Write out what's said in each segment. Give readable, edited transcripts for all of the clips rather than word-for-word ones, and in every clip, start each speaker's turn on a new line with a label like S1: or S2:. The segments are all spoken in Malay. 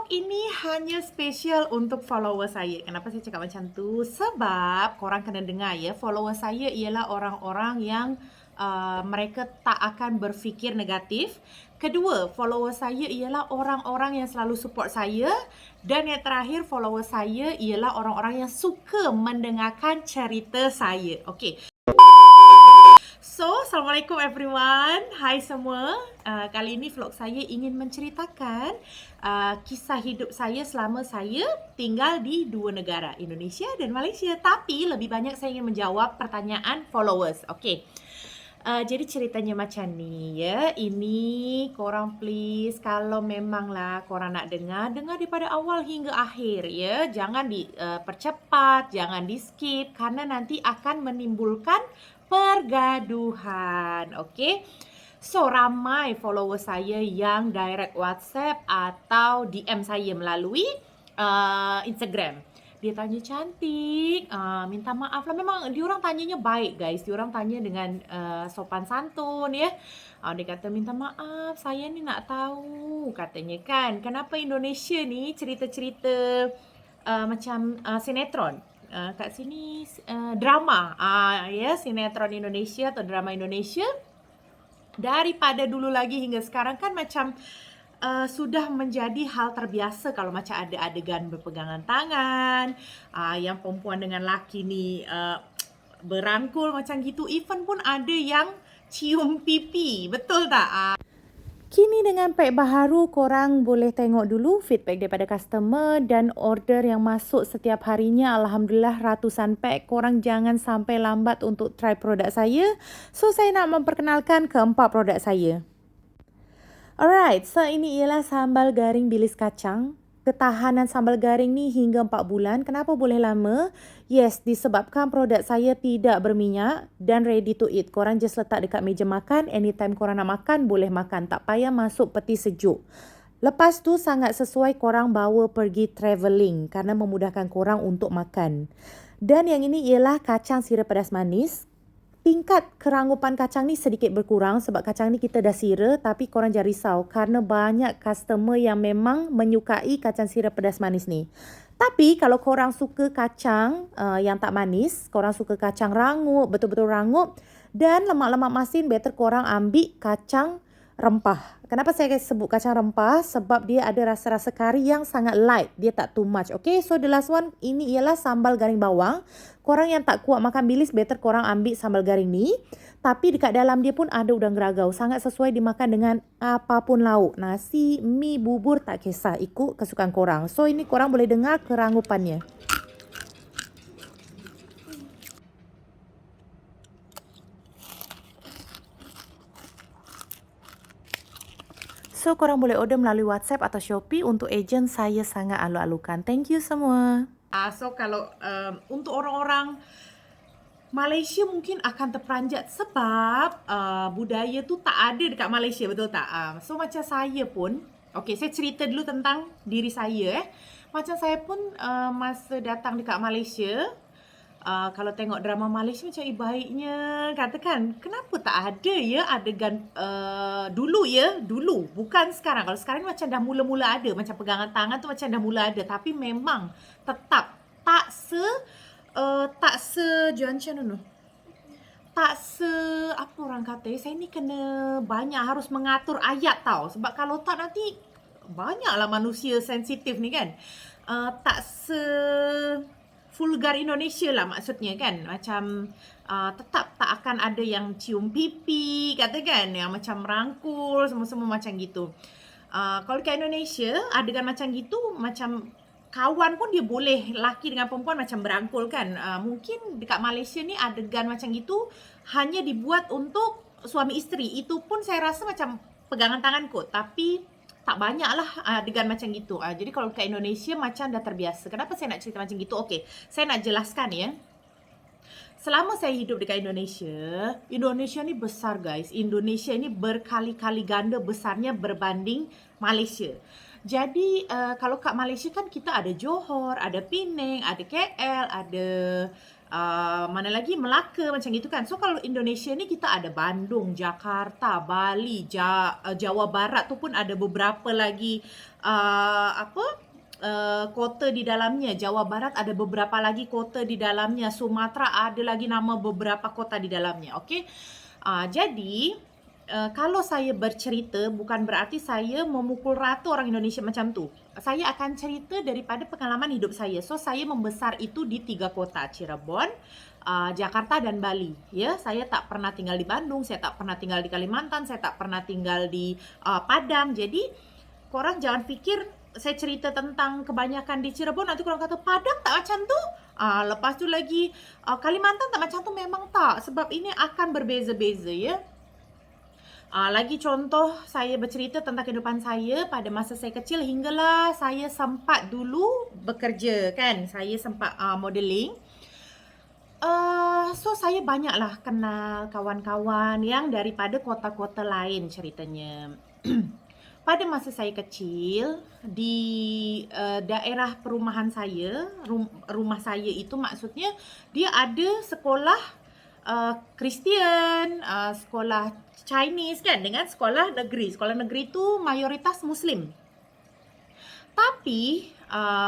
S1: Vlog ini hanya spesial untuk follower saya. Kenapa saya cakap macam tu? Sebab korang kena dengar ya, follower saya ialah orang-orang yang mereka tak akan berfikir negatif. Kedua, follower saya ialah orang-orang yang selalu support saya. Dan yang terakhir, follower saya ialah orang-orang yang suka mendengarkan cerita saya. Okey. So, Assalamualaikum everyone. Hai semua. Kali ini vlog saya ingin menceritakan kisah hidup saya selama saya tinggal di dua negara, Indonesia dan Malaysia. Tapi lebih banyak saya ingin menjawab pertanyaan followers. Okey. Jadi ceritanya macam ni ya. Ini korang please, kalau memanglah korang nak dengar daripada awal hingga akhir ya. Jangan dipercepat, jangan di skip kerana nanti akan menimbulkan pergaduhan. Okey. So, ramai follower saya yang direct WhatsApp atau DM saya melalui Instagram. Dia tanya cantik, minta maaf lah. Memang diorang tanyanya baik guys. Diorang tanya dengan sopan santun ya. Dia kata minta maaf, saya ni nak tahu katanya kan, kenapa Indonesia ni cerita-cerita macam sinetron. Kat sini drama ya, sinetron Indonesia atau drama Indonesia daripada dulu lagi hingga sekarang kan macam sudah menjadi hal terbiasa kalau macam ada adegan berpegangan tangan, yang perempuan dengan laki ni berangkul macam gitu. Even pun ada yang cium pipi, betul tak? Kini dengan pack baharu, korang boleh tengok dulu feedback daripada customer dan order yang masuk setiap harinya. Alhamdulillah ratusan pack. Korang jangan sampai lambat untuk try produk saya. So, saya nak memperkenalkan keempat produk saya. Alright, so ini ialah sambal garing bilis kacang. Ketahanan sambal garing ni hingga 4 bulan. Kenapa boleh lama? Yes, disebabkan produk saya tidak berminyak dan ready to eat. Korang just letak dekat meja makan. Anytime korang nak makan, boleh makan. Tak payah masuk peti sejuk. Lepas tu sangat sesuai korang bawa pergi travelling kerana memudahkan korang untuk makan. Dan yang ini ialah kacang sirih pedas manis. Tingkat keranggupan kacang ni sedikit berkurang sebab kacang ni kita dah sira, tapi korang jangan risau kerana banyak customer yang memang menyukai kacang sirih pedas manis ni. Tapi kalau korang suka kacang yang tak manis, korang suka kacang rangup, betul-betul rangup dan lemak-lemak masin, better korang ambil kacang rempah. Kenapa saya sebut kacang rempah? Sebab dia ada rasa-rasa kari yang sangat light. Dia tak too much. Okay, so the last one, ini ialah sambal garing bawang. Korang yang tak kuat makan bilis, better korang ambil sambal garing ni. Tapi dekat dalam dia pun ada udang geragau. Sangat sesuai dimakan dengan apapun lauk. Nasi, mi, bubur, tak kisah. Ikut kesukaan korang. So, ini korang boleh dengar keranggupannya. So, korang boleh order melalui WhatsApp atau Shopee. Untuk ejen, saya sangat alu-alukan. Thank you semua. So, kalau untuk orang-orang Malaysia mungkin akan terperanjat sebab budaya tu tak ada dekat Malaysia, betul tak? So, macam saya pun, okay, saya cerita dulu tentang diri saya. Macam saya pun masa datang dekat Malaysia, kalau tengok drama Malaysia macam baiknya katakan, kenapa tak ada ya adegan dulu bukan sekarang. Kalau sekarang ni macam dah mula-mula ada, macam pegangan tangan tu macam dah mula ada, tapi memang tetap tak apa orang kata, saya ni kena banyak harus mengatur ayat tau, sebab kalau tak nanti banyaklah manusia sensitif ni kan. Tak vulgar Indonesia lah maksudnya kan. Macam tetap tak akan ada yang cium pipi katakan, yang macam rangkul semua-semua macam gitu. Kalau kat Indonesia adegan macam gitu, macam kawan pun dia boleh, laki dengan perempuan macam berangkul kan. Mungkin dekat Malaysia ni adegan macam gitu hanya dibuat untuk suami isteri. Itu pun saya rasa macam pegangan tangan kot, tapi tak banyak lah adegan macam gitu. Jadi kalau kat Indonesia macam dah terbiasa. Kenapa saya nak cerita macam gitu? Okey, saya nak jelaskan ya. Selama saya hidup dekat Indonesia, Indonesia ni besar guys. Indonesia ni berkali-kali ganda besarnya berbanding Malaysia. Jadi kalau kat Malaysia kan kita ada Johor, ada Penang, ada KL, ada mana lagi Melaka macam gitu kan. So kalau Indonesia ni kita ada Bandung, Jakarta, Bali, Jawa Barat tu pun ada beberapa lagi kota di dalamnya. Jawa Barat ada beberapa lagi kota di dalamnya. Sumatera ada lagi nama beberapa kota di dalamnya. Okey. Jadi kalau saya bercerita bukan berarti saya memukul rata orang Indonesia macam tu. Saya akan cerita daripada pengalaman hidup saya. So saya membesar itu di 3 kota, Cirebon, Jakarta dan Bali. Ya, saya tak pernah tinggal di Bandung, saya tak pernah tinggal di Kalimantan, saya tak pernah tinggal di Padang. Jadi korang jangan fikir saya cerita tentang kebanyakan di Cirebon nanti korang kata Padang tak macam tu. Lepas tu lagi Kalimantan tak macam tu, memang tak, sebab ini akan berbeza-beza ya. Lagi contoh saya bercerita tentang kehidupan saya pada masa saya kecil hinggalah saya sempat dulu bekerja kan. Saya sempat modeling. So saya banyaklah kenal kawan-kawan yang daripada kota-kota lain ceritanya. Pada masa saya kecil di daerah perumahan saya, rumah saya itu maksudnya dia ada sekolah Kristian, sekolah Chinese kan dengan sekolah negeri. Sekolah negeri tu mayoritas Muslim. Tapi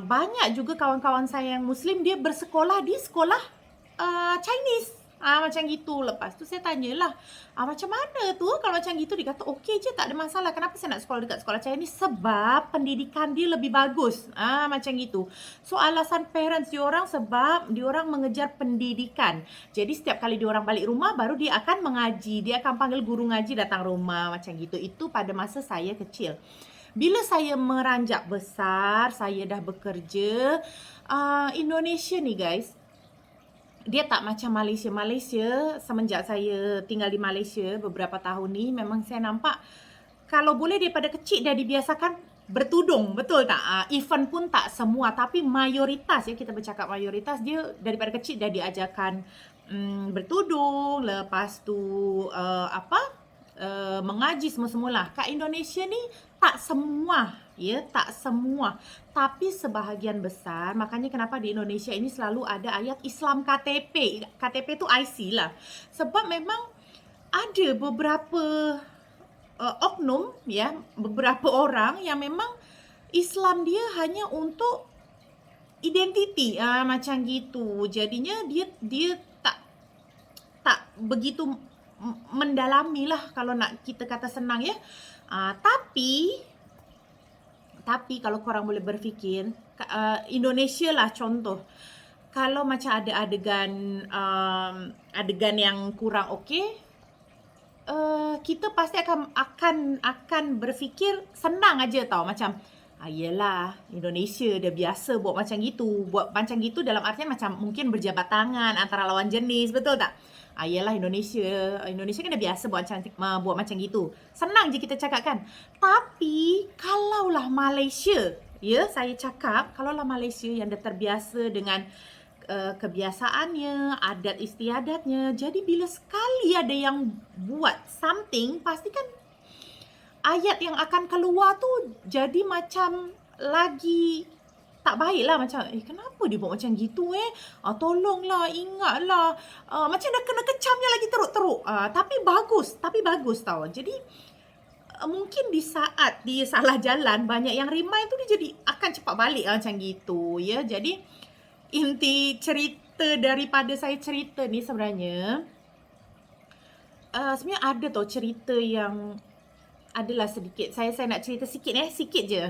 S1: banyak juga kawan-kawan saya yang Muslim dia bersekolah di sekolah Chinese. Macam gitu. Lepas tu saya tanyalah, macam mana tu kalau macam gitu? Dia kata okey je, tak ada masalah. Kenapa saya nak sekolah dekat sekolah Chinese? Sebab pendidikan dia lebih bagus. Macam gitu. So alasan parents diorang sebab diorang mengejar pendidikan. Jadi setiap kali diorang balik rumah baru dia akan mengaji. Dia akan panggil guru ngaji datang rumah macam gitu. Itu pada masa saya kecil. Bila saya meranjak besar, saya dah bekerja, Indonesia ni guys, dia tak macam Malaysia. Malaysia semenjak saya tinggal di Malaysia beberapa tahun ni memang saya nampak kalau boleh daripada kecil dah dibiasakan bertudung, betul tak? Even pun tak semua tapi mayoritas ya, kita bercakap mayoritas dia daripada kecil dah diajarkan bertudung, lepas tu mengaji semua-semualah. Kat Indonesia ni tak semua ya, tak semua. Tapi sebahagian besar, makanya kenapa di Indonesia ini selalu ada ayat Islam KTP. KTP tu IC lah. Sebab memang ada beberapa oknum ya, beberapa orang yang memang Islam dia hanya untuk identiti macam gitu. Jadinya dia tak begitu mendalami lah kalau nak kita kata senang ya. Tapi kalau korang boleh berfikir, Indonesia lah contoh. Kalau macam ada adegan yang kurang okey, kita pasti akan berfikir senang aja tau. Macam yelah Indonesia dia biasa buat macam gitu. Buat macam gitu dalam artian macam mungkin berjabat tangan antara lawan jenis, betul tak? Yelah Indonesia kan dah biasa buat macam gitu. Senang je kita cakap kan. Tapi kalaulah Malaysia, ya saya cakap kalaulah Malaysia yang dah terbiasa dengan kebiasaannya, adat istiadatnya. Jadi bila sekali ada yang buat something, pastikan ayat yang akan keluar tu jadi macam lagi tak baik lah. Macam kenapa dia buat macam gitu tolonglah, ingatlah, macam dah kena kecamnya lagi teruk-teruk. Tapi bagus tau. Jadi mungkin di saat dia salah jalan, banyak yang remind tu dia jadi akan cepat balik macam gitu ya. Jadi inti cerita daripada saya cerita ni sebenarnya ada tau cerita yang adalah sedikit. Saya nak cerita sikit sikit je.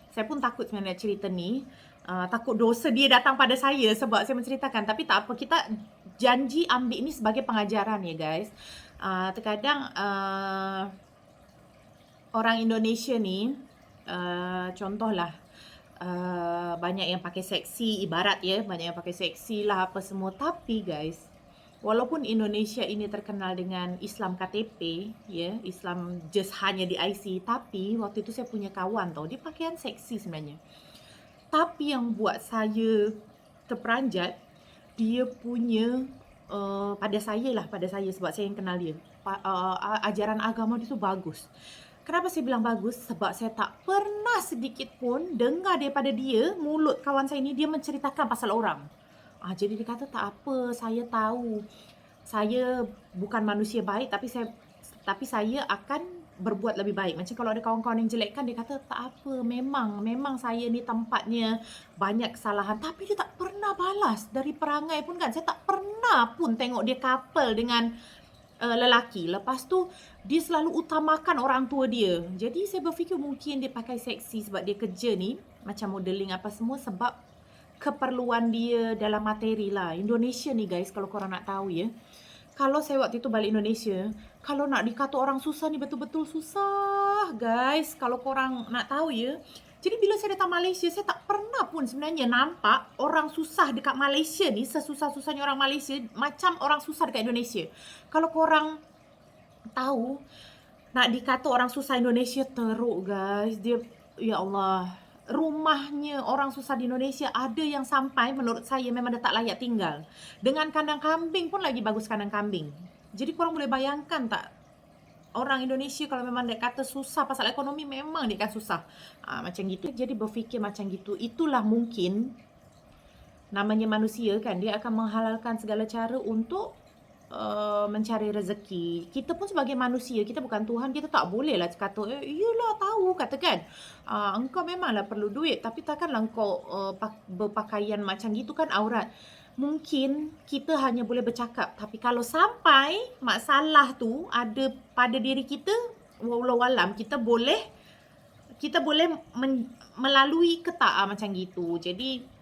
S1: Saya pun takut sebenarnya nak cerita ni. Takut dosa dia datang pada saya sebab saya menceritakan. Tapi tak apa, kita janji ambil ni sebagai pengajaran ya guys. Terkadang orang Indonesia ni, contohlah, banyak yang pakai seksi, ibarat ya, banyak yang pakai seksi lah apa semua. Tapi guys, walaupun Indonesia ini terkenal dengan Islam KTP, ya, Islam just hanya di IC, tapi waktu itu saya punya kawan tau, dia pakaian seksi sebenarnya. Tapi yang buat saya terperanjat, dia punya pada saya sebab saya yang kenal dia. Ajaran agama dia tu bagus. Kenapa saya bilang bagus? Sebab saya tak pernah sedikit pun dengar daripada dia, mulut kawan saya ni, dia menceritakan pasal orang. Jadi dia kata, "Tak apa, saya tahu. Saya bukan manusia baik, tapi saya akan berbuat lebih baik." Macam kalau ada kawan-kawan yang jelekkan, dia kata, "Tak apa, memang saya ni tempatnya banyak kesalahan." Tapi dia tak pernah balas. Dari perangai pun kan, saya tak pernah pun tengok dia couple dengan lelaki. Lepas tu, dia selalu utamakan orang tua dia. Jadi saya berfikir mungkin dia pakai seksi sebab dia kerja ni, macam modeling apa semua, sebab keperluan dia dalam materi lah. Indonesia ni guys, kalau korang nak tahu ya, kalau saya waktu itu balik Indonesia, kalau nak dikata orang susah ni betul-betul susah guys. Kalau korang nak tahu ya. Jadi bila saya datang Malaysia, saya tak pernah pun sebenarnya nampak orang susah dekat Malaysia ni sesusah-susahnya orang Malaysia macam orang susah dekat Indonesia. Kalau korang tahu, nak dikata orang susah Indonesia teruk guys. Dia, ya Allah, rumahnya orang susah di Indonesia ada yang sampai menurut saya memang dah tak layak tinggal. Dengan kandang kambing pun lagi bagus kandang kambing. Jadi korang boleh bayangkan tak, orang Indonesia kalau memang dia kata susah pasal ekonomi, memang dia akan susah. Macam gitu. Jadi berfikir macam gitu. Itulah mungkin namanya manusia kan, dia akan menghalalkan segala cara untuk mencari rezeki. Kita pun sebagai manusia, kita bukan Tuhan, kita tak boleh lah kata, iyalah tahu, katakan, engkau memanglah perlu duit, tapi takkanlah engkau berpakaian macam gitu kan aurat. Mungkin kita hanya boleh bercakap, tapi kalau sampai masalah tu ada pada diri kita, wallahualam, kita boleh melalui ke tak macam gitu. Jadi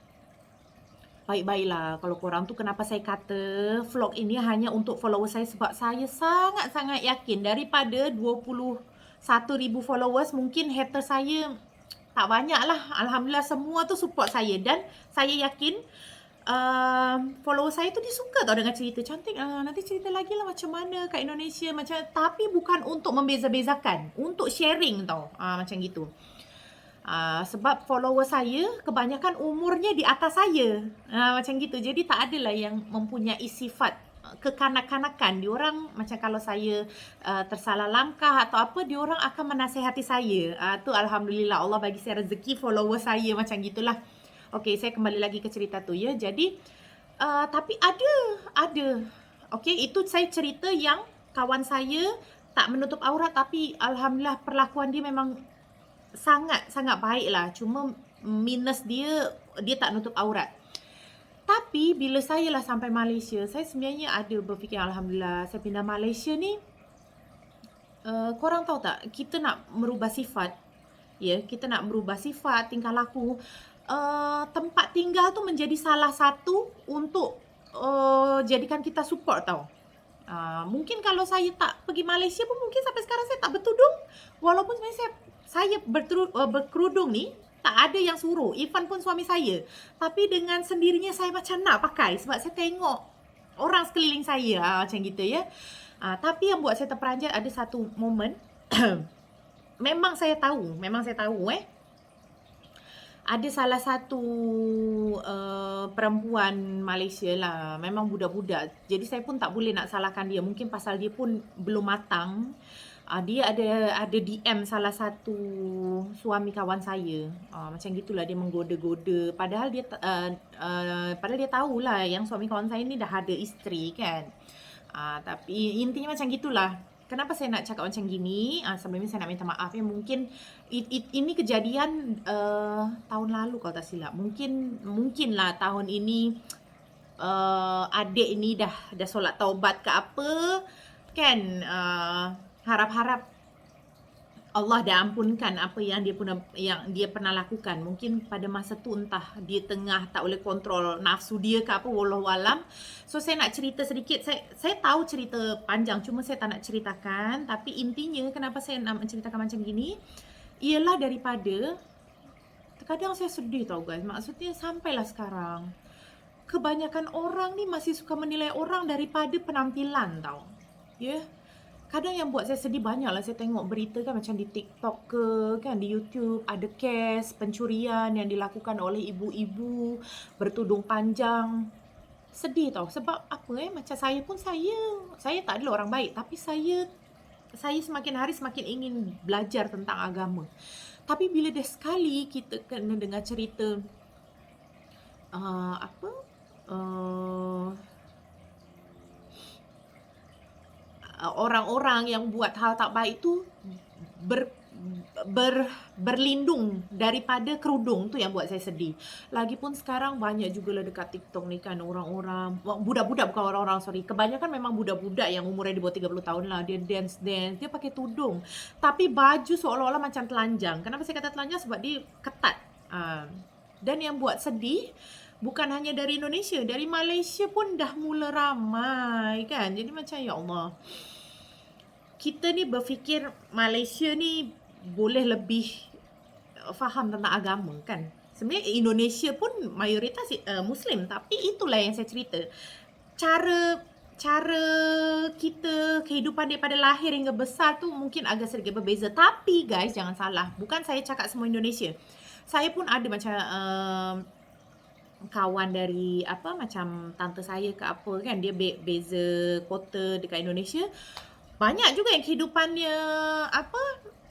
S1: baik-baiklah kalau korang tu, kenapa saya kata vlog ini hanya untuk follower saya, sebab saya sangat-sangat yakin daripada 21,000 followers, mungkin hater saya tak banyak lah. Alhamdulillah semua tu support saya, dan saya yakin follower saya tu dia suka tau dengan cerita Cantik. Nanti cerita lagi lah macam mana kat Indonesia, macam, tapi bukan untuk membeza-bezakan, untuk sharing tau, macam gitu. Sebab follower saya kebanyakan umurnya di atas saya, macam gitu. Jadi tak adalah yang mempunyai sifat kekanak-kanakan. Diorang macam kalau saya tersalah langkah atau apa, diorang akan menasihati saya. Tu alhamdulillah, Allah bagi saya rezeki follower saya macam gitulah. Okey, saya kembali lagi ke cerita tu ya. Jadi tapi ada. Okey, itu saya cerita yang kawan saya tak menutup aurat, tapi alhamdulillah perlakuan dia memang sangat-sangat baik lah. Cuma minus dia tak nutup aurat. Tapi bila saya lah sampai Malaysia, saya sebenarnya ada berfikir, alhamdulillah saya pindah Malaysia ni, korang tahu tak, kita nak merubah sifat, ya, kita nak merubah sifat, tingkah laku. Tempat tinggal tu menjadi salah satu untuk jadikan kita support tau. Mungkin kalau saya tak pergi Malaysia pun, mungkin sampai sekarang saya tak bertudung. Walaupun sebenarnya saya berkerudung ni tak ada yang suruh, even pun suami saya. Tapi dengan sendirinya saya macam nak pakai, sebab saya tengok orang sekeliling saya macam gitu ya. Tapi yang buat saya terperanjat ada satu momen. memang saya tahu ada salah satu perempuan Malaysia lah, memang budak-budak. Jadi saya pun tak boleh nak salahkan dia. Mungkin pasal dia pun belum matang. Dia ada DM salah satu suami kawan saya. Macam gitulah, dia menggoda-goda. Padahal dia tahulah yang suami kawan saya ni dah ada isteri kan. Tapi intinya macam gitulah. Kenapa saya nak cakap macam gini? Sebelum ni saya nak minta maaf ya. Mungkin ini kejadian tahun lalu kalau tak silap. Mungkinlah tahun ini adik ini dah solat taubat ke apa kan. Harap-harap Allah dah ampunkan apa yang dia pernah lakukan. Mungkin pada masa tu entah dia tengah tak boleh kontrol nafsu dia ke apa, wallahualam. So saya nak cerita sedikit. Saya tahu cerita panjang, cuma saya tak nak ceritakan. Tapi intinya kenapa saya nak menceritakan macam gini, ialah daripada terkadang saya sedih tau guys. Maksudnya sampailah sekarang, kebanyakan orang ni masih suka menilai orang daripada penampilan tau. Ya. Kadang yang buat saya sedih, banyak lah saya tengok berita kan, macam di TikTok ke kan, di YouTube ada kes pencurian yang dilakukan oleh ibu-ibu bertudung panjang. Sedih tau. Sebab apa macam saya pun, saya tak adalah orang baik, tapi saya semakin hari semakin ingin belajar tentang agama. Tapi bila dah sekali kita kena dengar cerita uh, orang-orang yang buat hal tak baik tu ber, berlindung daripada kerudung, tu yang buat saya sedih. Lagipun sekarang banyak juga lah dekat TikTok ni kan orang-orang, budak-budak bukan orang-orang, sorry. Kebanyakan memang budak-budak yang umurnya di bawah 30 tahun lah. Dia dance, dia pakai tudung. Tapi baju seolah-olah macam telanjang. Kenapa saya kata telanjang? Sebab dia ketat. Dan yang buat sedih, bukan hanya dari Indonesia, dari Malaysia pun dah mula ramai kan. Jadi macam ya Allah, kita ni berfikir Malaysia ni boleh lebih faham tentang agama kan. Sebenarnya Indonesia pun mayoritas Muslim, tapi itulah yang saya cerita. Cara kita kehidupan daripada lahir hingga besar tu mungkin agak sedikit berbeza. Tapi guys, jangan salah, bukan saya cakap semua Indonesia. Saya pun ada macam kawan dari macam tante saya ke apa kan, dia beza kota dekat Indonesia. Banyak juga yang kehidupannya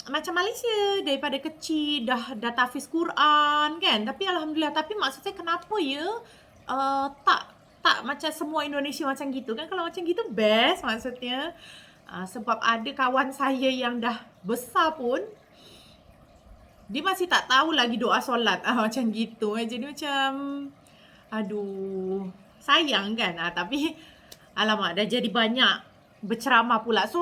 S1: macam Malaysia, daripada kecil dah tahfiz Quran kan. Tapi alhamdulillah, tapi maksud saya kenapa ya tak macam semua Indonesia macam gitu kan. Kalau macam gitu best maksudnya. Sebab ada kawan saya yang dah besar pun dia masih tak tahu lagi doa solat macam gitu. Jadi macam aduh, sayang kan. Tapi alamak, dah jadi banyak berceramah pula. So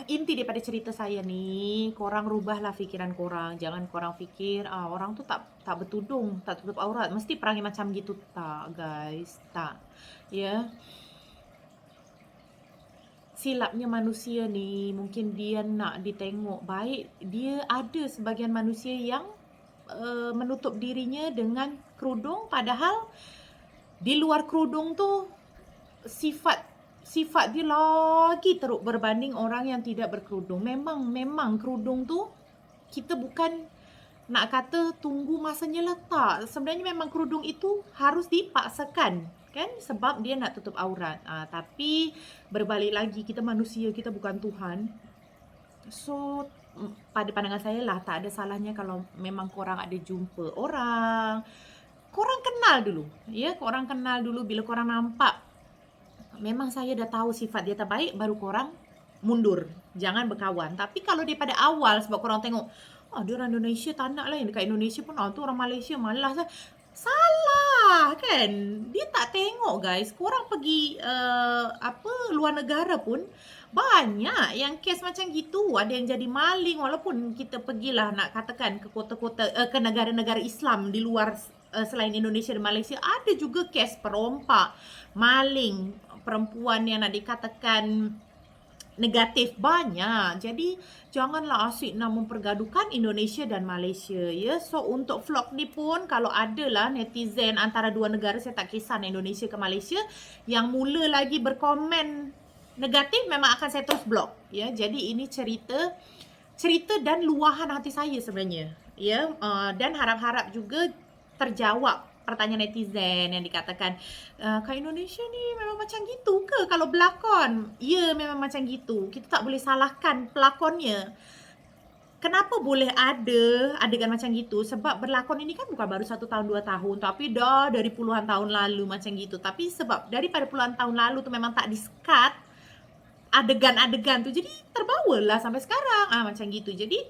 S1: inti daripada cerita saya ni, korang rubahlah fikiran korang. Jangan korang fikir orang tu tak bertudung, tak tutup aurat, mesti perangai macam gitu. Tak guys, tak. Ya, silapnya manusia ni, mungkin dia nak ditengok baik, dia ada sebagian manusia yang menutup dirinya dengan kerudung, padahal di luar kerudung tu sifat dia lagi teruk berbanding orang yang tidak berkerudung. Memang kerudung tu kita bukan nak kata tunggu masanya letak. Sebenarnya memang kerudung itu harus dipaksakan kan, sebab dia nak tutup aurat. Tapi berbalik lagi, kita manusia, kita bukan Tuhan. So pada pandangan saya lah, tak ada salahnya kalau memang korang ada jumpa orang, korang kenal dulu. Ya, korang kenal dulu. Bila korang nampak memang saya dah tahu sifat dia tak baik, baru korang mundur. Jangan berkawan. Tapi kalau daripada awal, sebab korang tengok dia orang Indonesia tak nak lah, yang dekat Indonesia pun tu orang Malaysia malas lah. Salah kan. Dia tak tengok guys, korang pergi luar negara pun banyak yang kes macam gitu. Ada yang jadi maling, walaupun kita pergilah nak katakan ke kota-kota ke negara-negara Islam di luar selain Indonesia dan Malaysia, ada juga kes perompak, maling, perempuan yang nak dikatakan negatif, banyak. Jadi janganlah asyik nak mempergaduhkan Indonesia dan Malaysia ya. So untuk vlog ni pun, kalau adalah netizen antara dua negara, saya tak kisah Indonesia ke Malaysia, yang mula lagi berkomen negatif, memang akan saya terus blok ya. Jadi ini cerita dan luahan hati saya sebenarnya ya. Dan harap-harap juga terjawab pertanyaan netizen yang dikatakan kat Indonesia ni memang macam gitu ke kalau berlakon? Ya, memang macam gitu. Kita tak boleh salahkan pelakonnya. Kenapa boleh ada adegan macam gitu? Sebab berlakon ini kan bukan baru 1 tahun 2 tahun, tapi dah dari puluhan tahun lalu macam gitu. Tapi sebab daripada puluhan tahun lalu tu memang tak di-cut adegan-adegan tu, jadi terbawalah sampai sekarang macam gitu. Jadi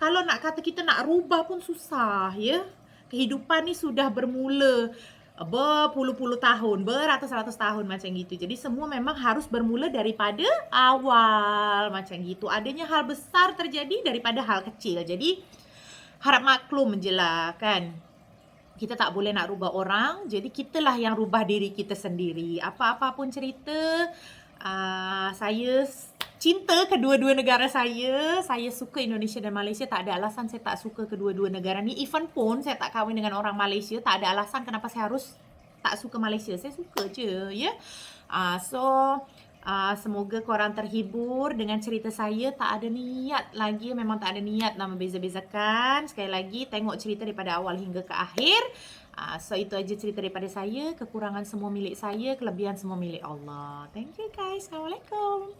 S1: kalau nak kata kita nak rubah pun susah ya. Kehidupan ni sudah bermula berpuluh-puluh tahun, beratus-ratus tahun macam gitu. Jadi semua memang harus bermula daripada awal macam gitu. Adanya hal besar terjadi daripada hal kecil. Jadi harap maklum je lah kan. Kita tak boleh nak rubah orang, jadi kitalah yang rubah diri kita sendiri. Apa-apa pun cerita, saya cinta kedua-dua negara saya. Saya suka Indonesia dan Malaysia. Tak ada alasan saya tak suka kedua-dua negara ni. Even pun saya tak kahwin dengan orang Malaysia, tak ada alasan kenapa saya harus tak suka Malaysia. Saya suka je ya. Semoga korang terhibur dengan cerita saya. Tak ada niat lagi, memang tak ada niat nak membeza-bezakan. Sekali lagi, tengok cerita daripada awal hingga ke akhir. So itu aja cerita daripada saya. Kekurangan semua milik saya, kelebihan semua milik Allah. Thank you guys. Assalamualaikum.